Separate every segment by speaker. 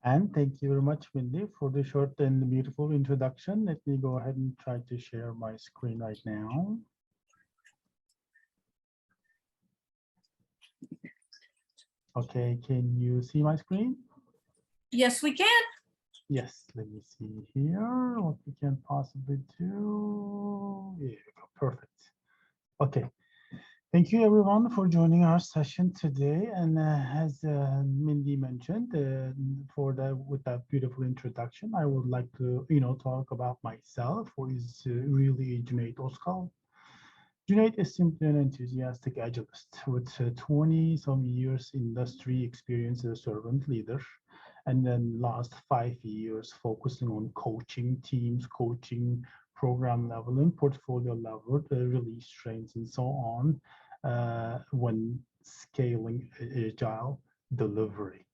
Speaker 1: And thank you very much, Wendy, for the short and beautiful introduction. Let me go ahead and try to share my screen right now. Okay, can you see my screen?
Speaker 2: Yes, we can.
Speaker 1: Yes, let me see here what we can possibly do. Here we go, perfect. Okay, thank you everyone for joining our session today. And as Mindy mentioned, with that beautiful introduction, I would like to, talk about myself, who is really Cuneyt Oskal. Cuneyt is simply an enthusiastic agilist with 20 some years industry experience as a servant leader, and then last 5 years focusing on coaching teams, coaching program level and portfolio level, release trains and so on, when scaling agile delivery.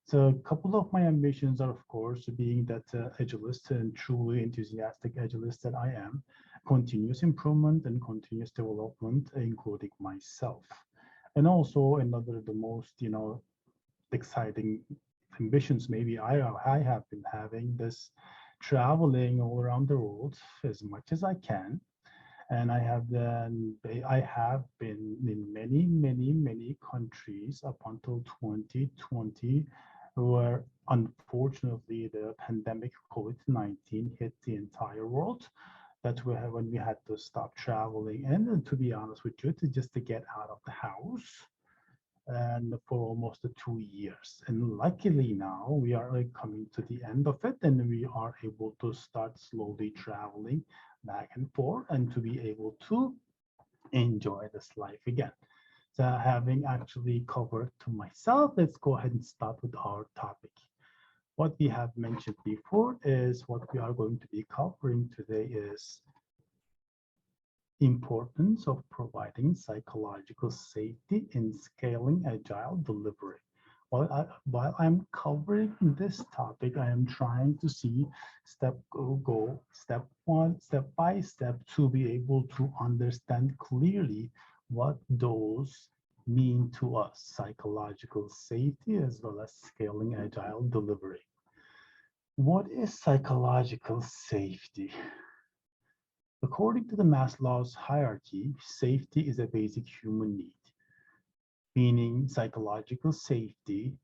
Speaker 1: So a couple of my ambitions are, of course, being that agilist and truly enthusiastic agilist that I am, continuous improvement and continuous development, including myself. And also another the most, exciting ambitions maybe I have been having this traveling all around the world as much as I can. And I have been in many, many, many countries up until 2020, where unfortunately the pandemic COVID-19 hit the entire world. That we have when we had to stop traveling, and to be honest with you, just to get out of the house, and for almost 2 years. And luckily now we are coming to the end of it, and we are able to start slowly traveling back and forth and to be able to enjoy this life again. So having actually covered to myself, let's go ahead and start with our topic. What we have mentioned before is what we are going to be covering today is importance of providing psychological safety in scaling agile delivery. While I'm covering this topic, I am trying to see step one, step by step, to be able to understand clearly what those mean to us, psychological safety as well as scaling agile delivery. What is psychological safety? According to the Maslow's hierarchy, safety is a basic human need, meaning psychological safety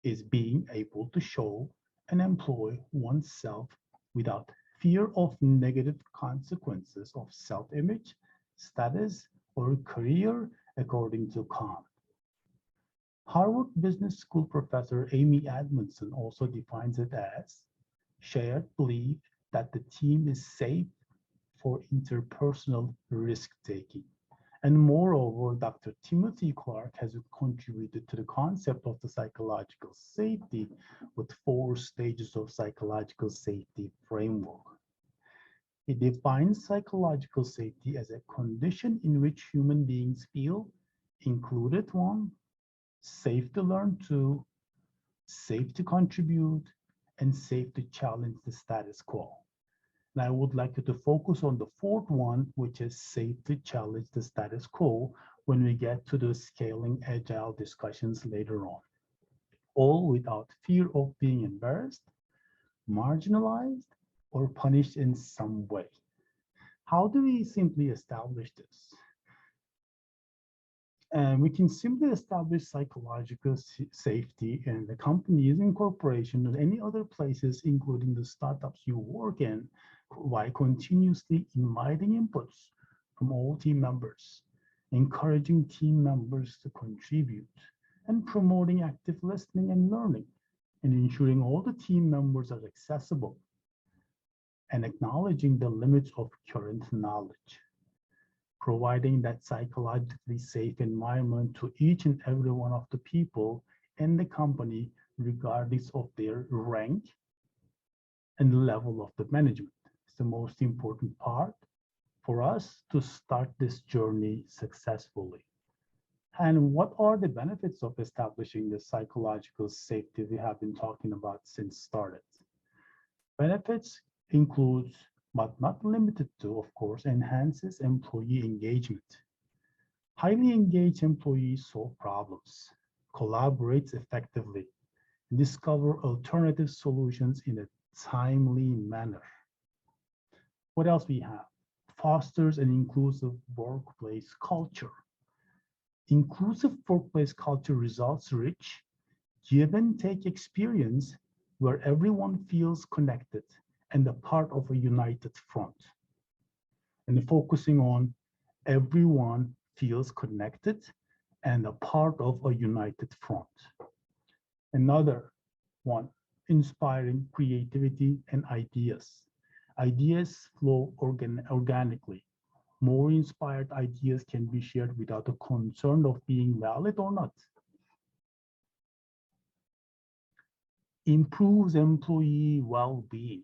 Speaker 1: is being able to show and employ oneself without fear of negative consequences of self-image, status, or career, according to Khan. Harvard Business School professor Amy Edmondson also defines it as shared belief that the team is safe for interpersonal risk-taking. And moreover, Dr. Timothy Clark has contributed to the concept of the psychological safety with 4 stages of psychological safety framework. He defines psychological safety as a condition in which human beings feel included, 1, safe to learn, 2, safe to contribute, and safe to challenge the status quo. And I would like you to focus on the 4th one, which is safe to challenge the status quo, when we get to the scaling agile discussions later on. All without fear of being embarrassed, marginalized, or punished in some way. How do we simply establish this? And we can simply establish psychological safety in the companies, in corporations, and any other places, including the startups you work in, by continuously inviting inputs from all team members, encouraging team members to contribute, and promoting active listening and learning, and ensuring all the team members are accessible, and acknowledging the limits of current knowledge, providing that psychologically safe environment to each and every one of the people in the company, regardless of their rank and level of the management. It's the most important part for us to start this journey successfully. And what are the benefits of establishing the psychological safety we have been talking about since started? Benefits includes, but not limited to, of course, enhances employee engagement. Highly engaged employees solve problems, collaborate effectively, discover alternative solutions in a timely manner. What else we have? Fosters an inclusive workplace culture. Inclusive workplace culture results rich, give and take experience where everyone feels connected and a part of a united front. And focusing on everyone feels connected and a part of a united front. Another one, inspiring creativity and ideas. Ideas flow organically. More inspired ideas can be shared without a concern of being valid or not. Improves employee well-being.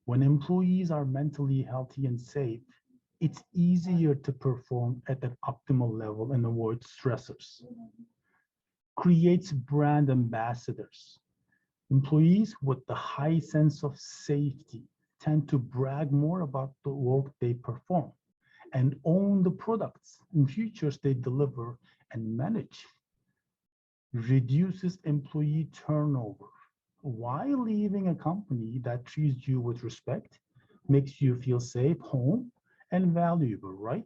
Speaker 1: When employees are mentally healthy and safe, it's easier to perform at an optimal level and avoid stressors. Creates brand ambassadors. Employees with the high sense of safety tend to brag more about the work they perform and own the products and features they deliver and manage. Reduces employee turnover. Why leaving a company that treats you with respect, makes you feel safe, home, and valuable, right?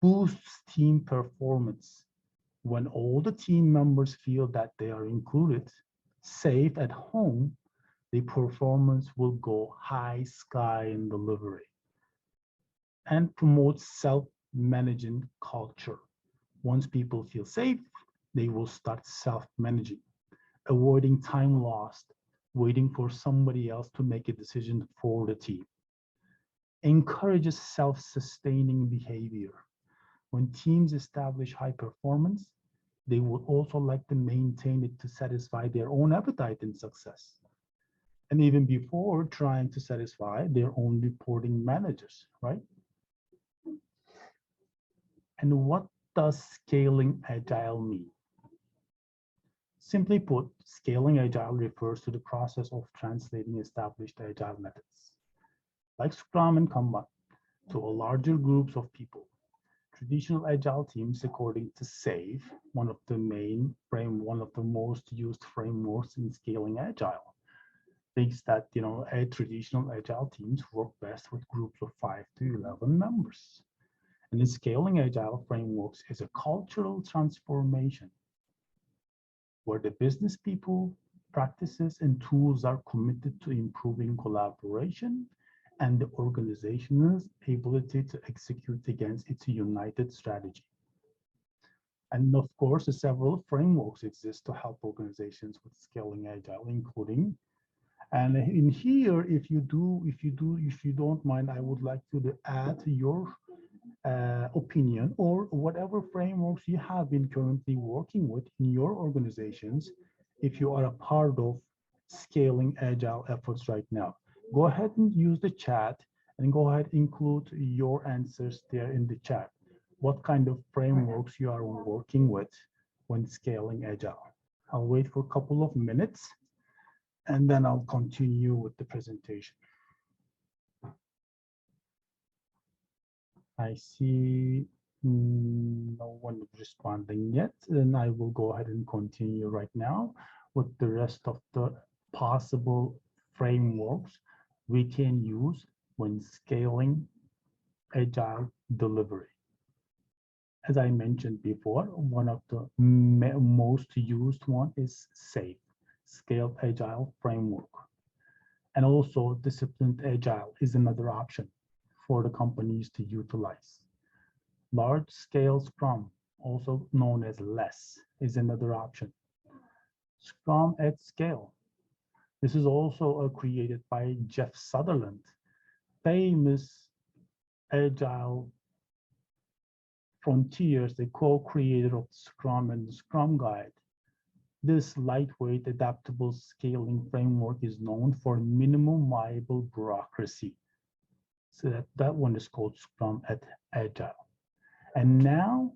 Speaker 1: Boosts team performance. When all the team members feel that they are included, safe at home, the performance will go high sky in delivery. And promotes self-managing culture. Once people feel safe, they will start self-managing, avoiding time lost, waiting for somebody else to make a decision for the team. Encourages self-sustaining behavior. When teams establish high performance, they would also like to maintain it to satisfy their own appetite and success. And even before trying to satisfy their own reporting managers, right? And what does scaling agile mean? Simply put, scaling agile refers to the process of translating established agile methods, like Scrum and Kanban, to a larger groups of people. Traditional agile teams, according to SAFe, one of the most used frameworks in scaling agile, thinks that traditional agile teams work best with groups of 5 to 11 members. And in scaling agile frameworks is a cultural transformation where the business people, practices, and tools are committed to improving collaboration and the organization's ability to execute against its united strategy. And of course, several frameworks exist to help organizations with scaling agile, including, and in here, if you don't mind, I would like you to add your opinion or whatever frameworks you have been currently working with in your organizations, if you are a part of scaling agile efforts right now. Go ahead and use the chat and go ahead and include your answers there in the chat. What kind of frameworks you are working with when scaling agile. I'll wait for a couple of minutes and then I'll continue with the presentation. I see no one is responding yet, and I will go ahead and continue right now with the rest of the possible frameworks we can use when scaling agile delivery. As I mentioned before, one of the most used one is SAFe, Scaled Agile Framework. And also Disciplined Agile is another option for the companies to utilize. Large-scale Scrum, also known as LESS, is another option. Scrum at Scale. This is also created by Jeff Sutherland, famous Agile Frontiers, the co-creator of Scrum and the Scrum Guide. This lightweight, adaptable scaling framework is known for minimum viable bureaucracy. So that one is called Scrum at Agile. And now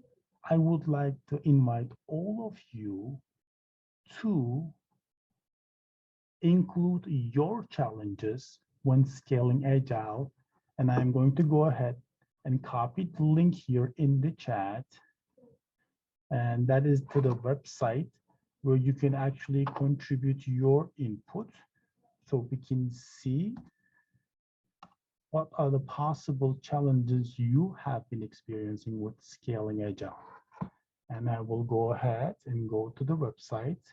Speaker 1: I would like to invite all of you to include your challenges when scaling Agile. And I'm going to go ahead and copy the link here in the chat. And that is to the website where you can actually contribute your input so we can see what are the possible challenges you have been experiencing with scaling Agile. And I will go ahead and go to the website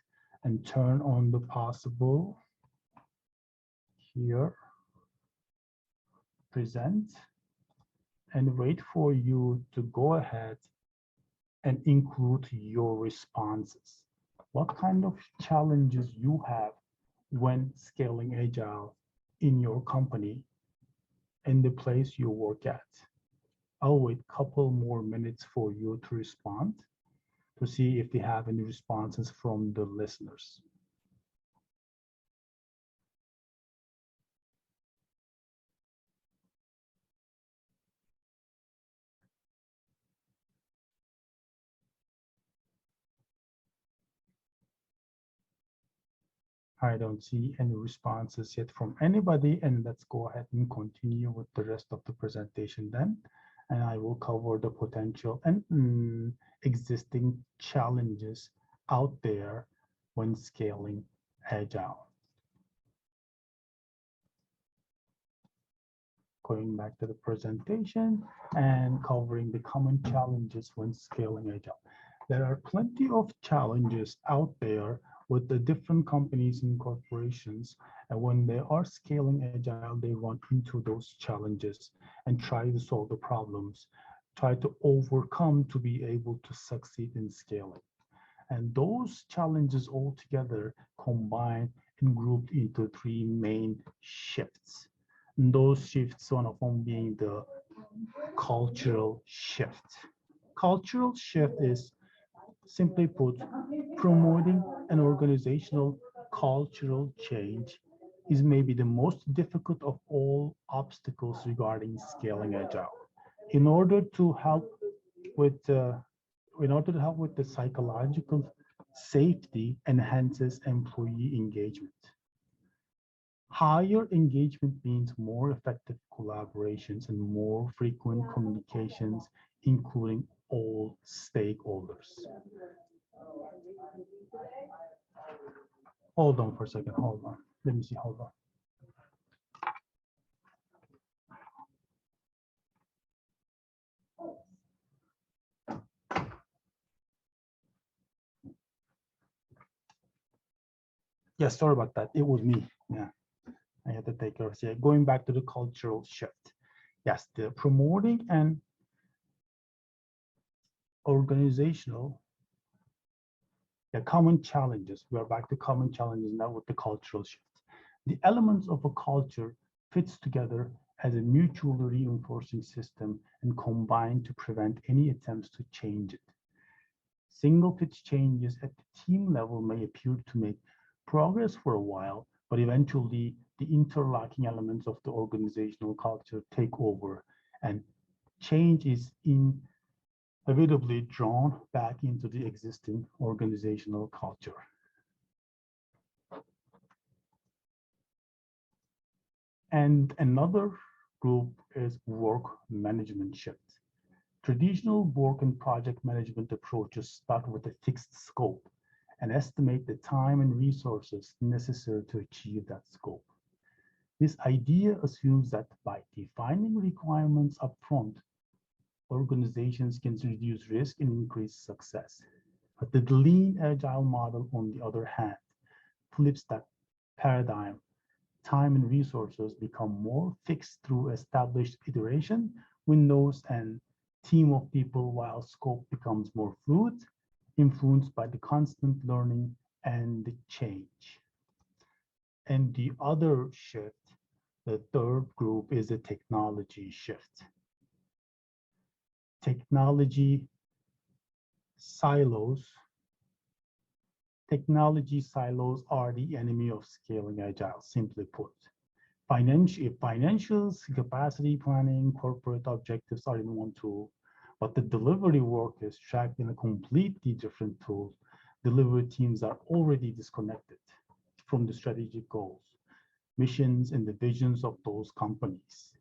Speaker 1: and turn on the possible here, present, and wait for you to go ahead and include your responses. What kind of challenges you have when scaling Agile in your company and the place you work at. I'll wait a couple more minutes for you to respond to see if we have any responses from the listeners. I don't see any responses yet from anybody, and let's go ahead and continue with the rest of the presentation then. And I will cover the potential and existing challenges out there when scaling Agile. Going back to the presentation and covering the common challenges when scaling Agile. There are plenty of challenges out there with the different companies and corporations, and when they are scaling Agile, they run into those challenges and try to solve the problems, try to overcome to be able to succeed in scaling. And those challenges all together combine and grouped into three main shifts. And those shifts, one of them being the cultural shift. Cultural shift is, simply put, promoting an organizational cultural change is maybe the most difficult of all obstacles regarding scaling Agile. In order to help with the psychological safety enhances employee engagement. Higher engagement means more effective collaborations and more frequent communications, including all stakeholders. Hold on for a second, hold on. Let me see, hold on. Yes, sorry about that. It was me. Yeah, I had to take care of it. Going back to the cultural shift. Yes, the promoting and organizational, the common challenges. We are back to common challenges now with the cultural shift. The elements of a culture fits together as a mutually reinforcing system and combine to prevent any attempts to change it. Single pitch changes at the team level may appear to make progress for a while, but eventually the interlocking elements of the organizational culture take over and change is inevitably drawn back into the existing organizational culture. And another group is work management shift. Traditional work and project management approaches start with a fixed scope and estimate the time and resources necessary to achieve that scope. This idea assumes that by defining requirements upfront, organizations can reduce risk and increase success. But the lean agile model, on the other hand, flips that paradigm. Time and resources become more fixed through established iteration, windows, and team of people, while scope becomes more fluid, influenced by the constant learning and the change. And the other shift, the third group, is a technology shift. Technology silos are the enemy of scaling Agile, simply put. If financials, capacity planning, corporate objectives are in one tool, but the delivery work is tracked in a completely different tool, delivery teams are already disconnected from the strategic goals, missions, and the visions of those companies.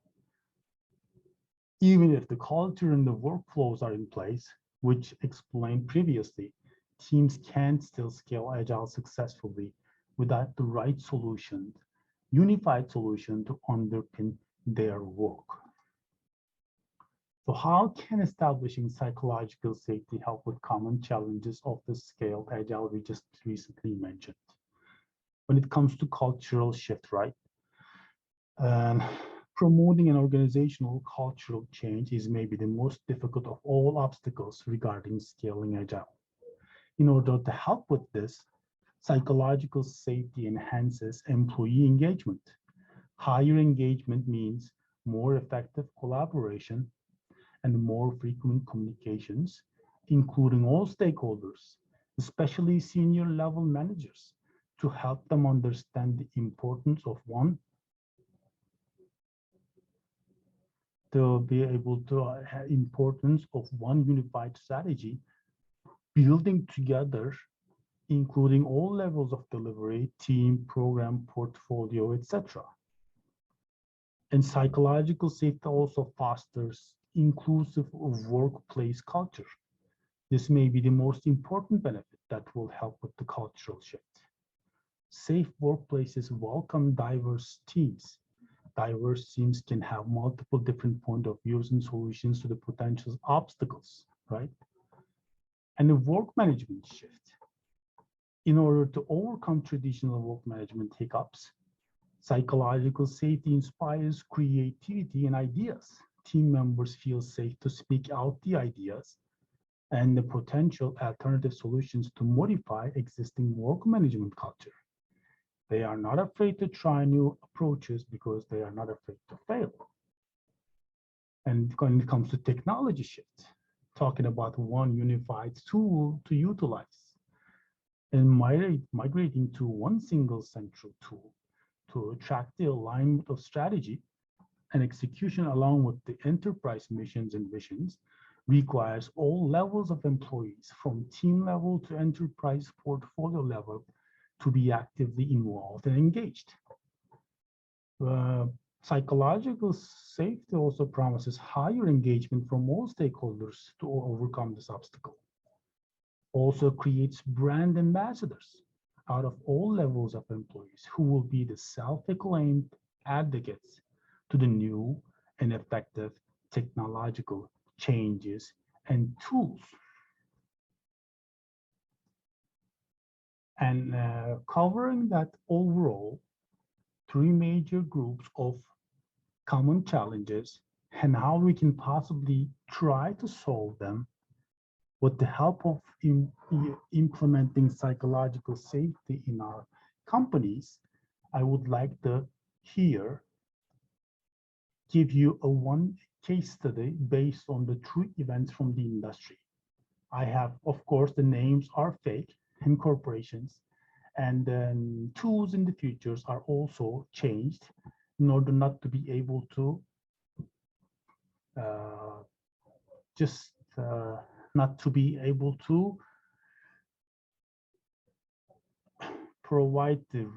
Speaker 1: Even if the culture and the workflows are in place, which explained previously, teams can still scale Agile successfully without the right solution, unified solution to underpin their work. So how can establishing psychological safety help with common challenges of the scale Agile we just recently mentioned? When it comes to cultural shift, right? Um, Promoting an organizational cultural change is maybe the most difficult of all obstacles regarding scaling Agile. In order to help with this, psychological safety enhances employee engagement. Higher engagement means more effective collaboration and more frequent communications, including all stakeholders, especially senior level managers, to help them understand the importance of one unified strategy, building together, including all levels of delivery, team, program, portfolio, etc. And psychological safety also fosters inclusive workplace culture. This may be the most important benefit that will help with the cultural shift. Safe workplaces welcome diverse teams. Diverse teams can have multiple different point of views and solutions to the potential obstacles, right? And the work management shift. In order to overcome traditional work management hiccups, psychological safety inspires creativity and ideas. Team members feel safe to speak out the ideas and the potential alternative solutions to modify existing work management culture. They are not afraid to try new approaches because they are not afraid to fail. And when it comes to technology shift, talking about one unified tool to utilize and migrating to one single central tool to track the alignment of strategy and execution along with the enterprise missions and visions requires all levels of employees from team level to enterprise portfolio level to be actively involved and engaged. Psychological safety also promises higher engagement from all stakeholders to overcome this obstacle. Also creates brand ambassadors out of all levels of employees who will be the self-acclaimed advocates to the new and effective technological changes and tools. And covering that overall, three major groups of common challenges and how we can possibly try to solve them with the help of implementing psychological safety in our companies, I would like to here give you a one case study based on the true events from the industry. I have, of course, the names are fake and corporations, and then tools in the futures are also changed in order not to be able to just not to be able to provide the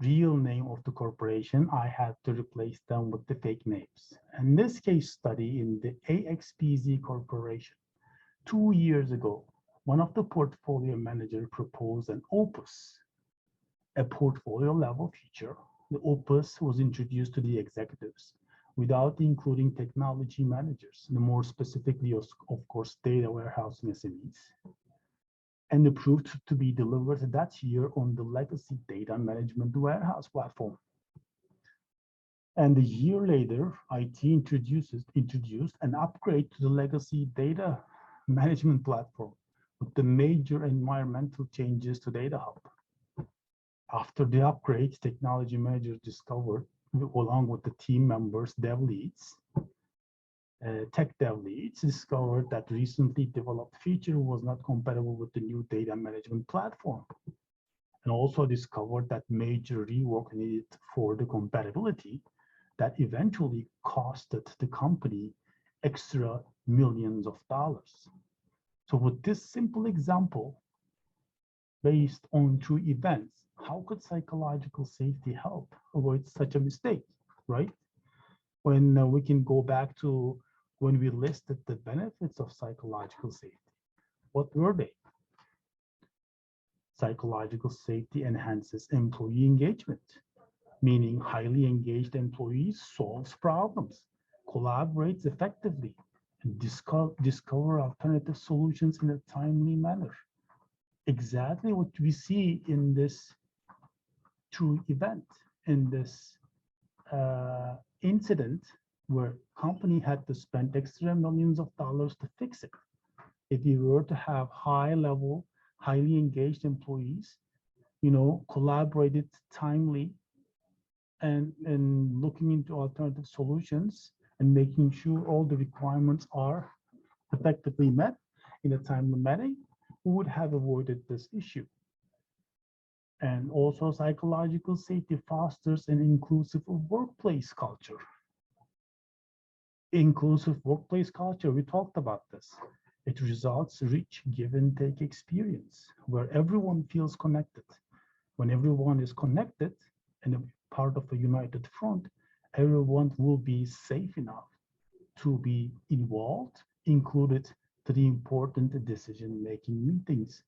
Speaker 1: real name of the corporation. I had to replace them with the fake names. And this case study in the AXPZ Corporation, 2 years ago, one of the portfolio managers proposed an opus, a portfolio level feature. The opus was introduced to the executives without including technology managers, and more specifically, of course, data warehousing SMEs, and approved to be delivered that year on the legacy data management warehouse platform. And a year later, IT introduced an upgrade to the legacy data management platform with the major environmental changes to Data Hub. After the upgrade, technology managers discovered, along with the team members, dev leads, tech dev leads, discovered that recently developed feature was not compatible with the new data management platform. And also discovered that major rework needed for the compatibility that eventually costed the company extra millions of dollars. So with this simple example, based on true events, how could psychological safety help avoid such a mistake, right? When we can go back to when we listed the benefits of psychological safety, what were they? Psychological safety enhances employee engagement, meaning highly engaged employees solves problems, collaborates effectively, and discover alternative solutions in a timely manner. Exactly what we see in this true event, in this incident where company had to spend extra millions of dollars to fix it. If you were to have high level, highly engaged employees, collaborated timely and looking into alternative solutions and making sure all the requirements are effectively met in a timely manner, we would have avoided this issue. And also psychological safety fosters an inclusive workplace culture. Inclusive workplace culture, we talked about this. It results rich give and take experience where everyone feels connected. When everyone is connected and a part of a united front, everyone will be safe enough to be involved, included to the important decision-making meetings.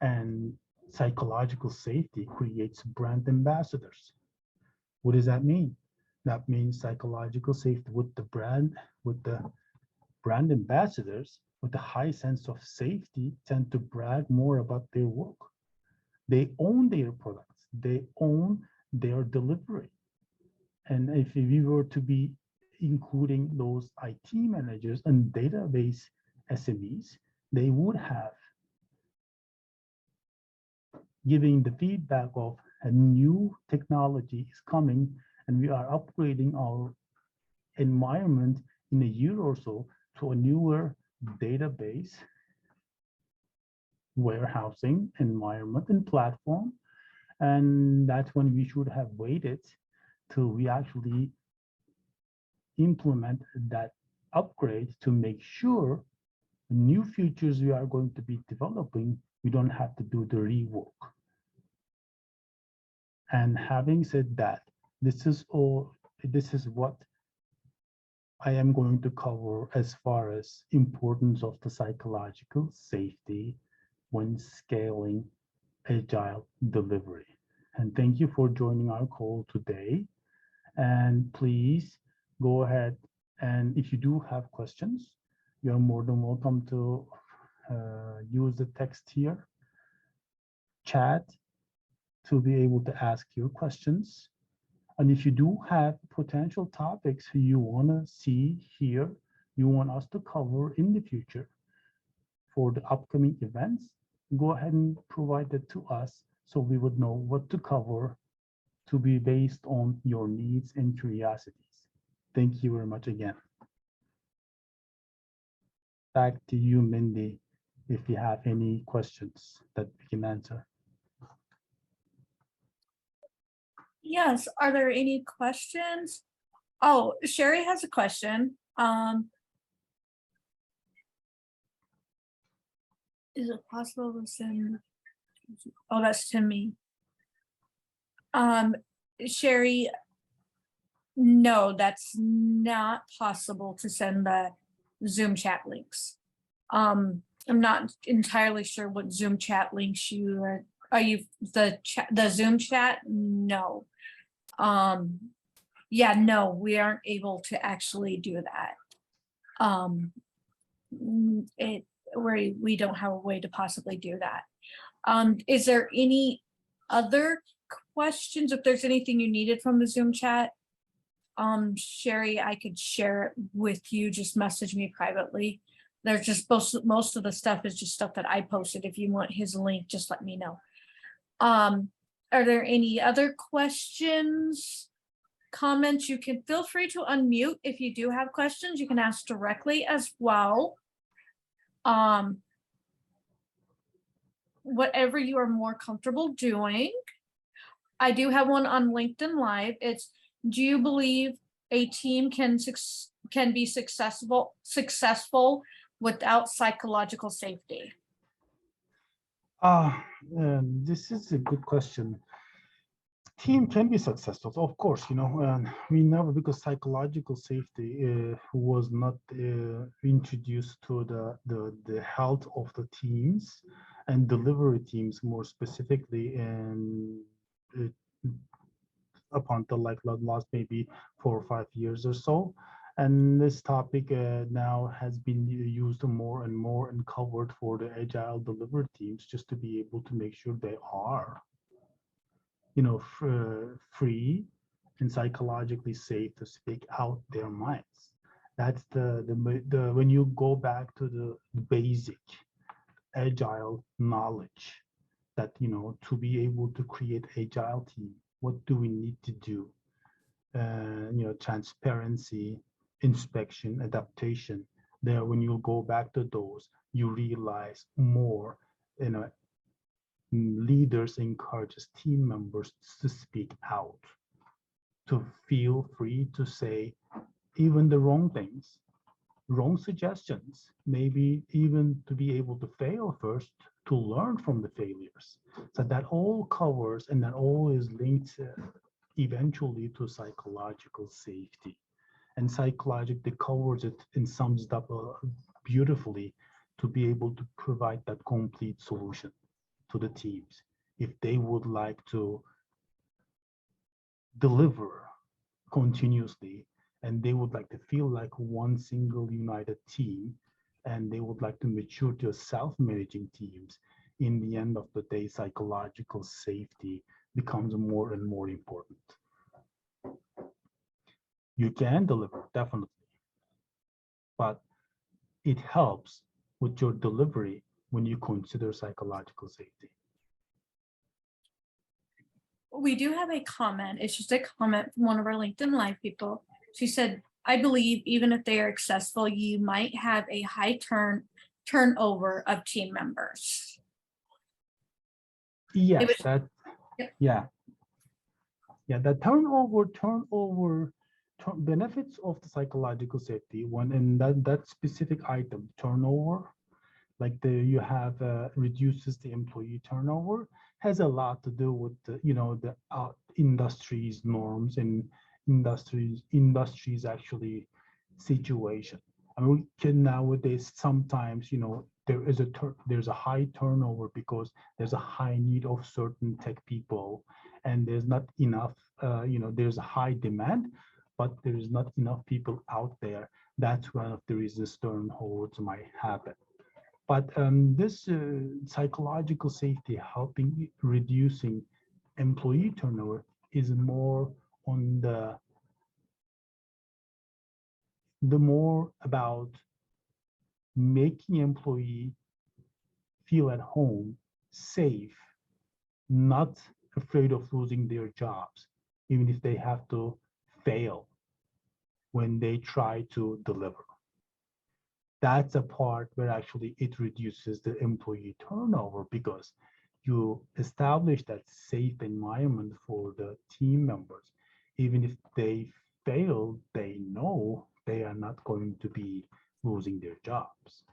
Speaker 1: And psychological safety creates brand ambassadors. What does that mean? That means psychological safety with the brand ambassadors with a high sense of safety tend to brag more about their work. They own their products, they own their delivery. And if we were to be including those IT managers and database SMEs, they would have giving the feedback of a new technology is coming and we are upgrading our environment in a year or so to a newer database, warehousing environment and platform. And that's when we should have waited till we actually implement that upgrade to make sure new features we are going to be developing, we don't have to do the rework. And having said that, this is what I am going to cover as far as importance of the psychological safety when scaling agile delivery. And thank you for joining our call today. And please go ahead and if you do have questions, you're more than welcome to use the text here, chat, to be able to ask your questions. And if you do have potential topics you want to see here, you want us to cover in the future for the upcoming events, go ahead and provide it to us so we would know what to cover to be based on your needs and curiosities. Thank you very much again. Back to you, Mindy, if you have any questions that we can answer.
Speaker 2: Yes, are there any questions? Oh, Sherry has a question. Is it possible to send? Oh, that's to me. Sherry, no, that's not possible to send the Zoom chat links. I'm not entirely sure what Zoom chat links you are you the Zoom chat? No. Yeah, no, we aren't able to actually do that. We don't have a way to possibly do that. Is there any other questions? If there's anything you needed from the Zoom chat, Sherry, I could share it with you. Just message me privately. There's just most of the stuff is just stuff that I posted. If you want his link, just let me know. Are there any other questions, comments? You can feel free to unmute if you do have questions. You can ask directly as well. Whatever you are more comfortable doing. I do have one on LinkedIn Live. It's, do you believe a team can be successful without psychological safety?
Speaker 1: This is a good question. Team can be successful, of course, we never, because psychological safety was not introduced to the health of the teams and delivery teams more specifically in up until like the last maybe 4 or 5 years or so. And this topic now has been used more and more and covered for the agile delivery teams just to be able to make sure they are, free and psychologically safe to speak out their minds. That's the when you go back to the basic agile knowledge that, to be able to create agile team, what do we need to do? Transparency, inspection, adaptation. There, when you go back to those, you realize more, leaders encourages team members to speak out, to feel free to say even the wrong things, wrong suggestions, maybe even to be able to fail first to learn from the failures. So that all covers and that all is linked eventually to psychological safety. And psychologically covers it and sums it up beautifully to be able to provide that complete solution to the teams if they would like to deliver continuously and they would like to feel like one single united team and they would like to mature to self-managing teams. In the end of the day, psychological safety becomes more and more important. You can deliver, definitely, but it helps with your delivery when you consider psychological safety.
Speaker 2: We do have a comment. It's just a comment from one of our LinkedIn Live people. She said, I believe even if they are successful, you might have a high turnover of team members.
Speaker 1: Yes,
Speaker 2: was,
Speaker 1: that,
Speaker 2: yep.
Speaker 1: Yeah, the turnover benefits of the psychological safety one, and that specific item, turnover, like you have reduces the employee turnover, has a lot to do with the industry's norms and industries actually situation. I mean, we can nowadays sometimes there's a high turnover because there's a high need of certain tech people, and there's not enough. There's a high demand, but there is not enough people out there. That's one of the reasons turnovers might happen. But this psychological safety helping reducing employee turnover is more on the more about making employee feel at home, safe, not afraid of losing their jobs, even if they have to fail when they try to deliver. That's a part where actually it reduces the employee turnover because you establish that safe environment for the team members. Even if they fail, they know they are not going to be losing their jobs.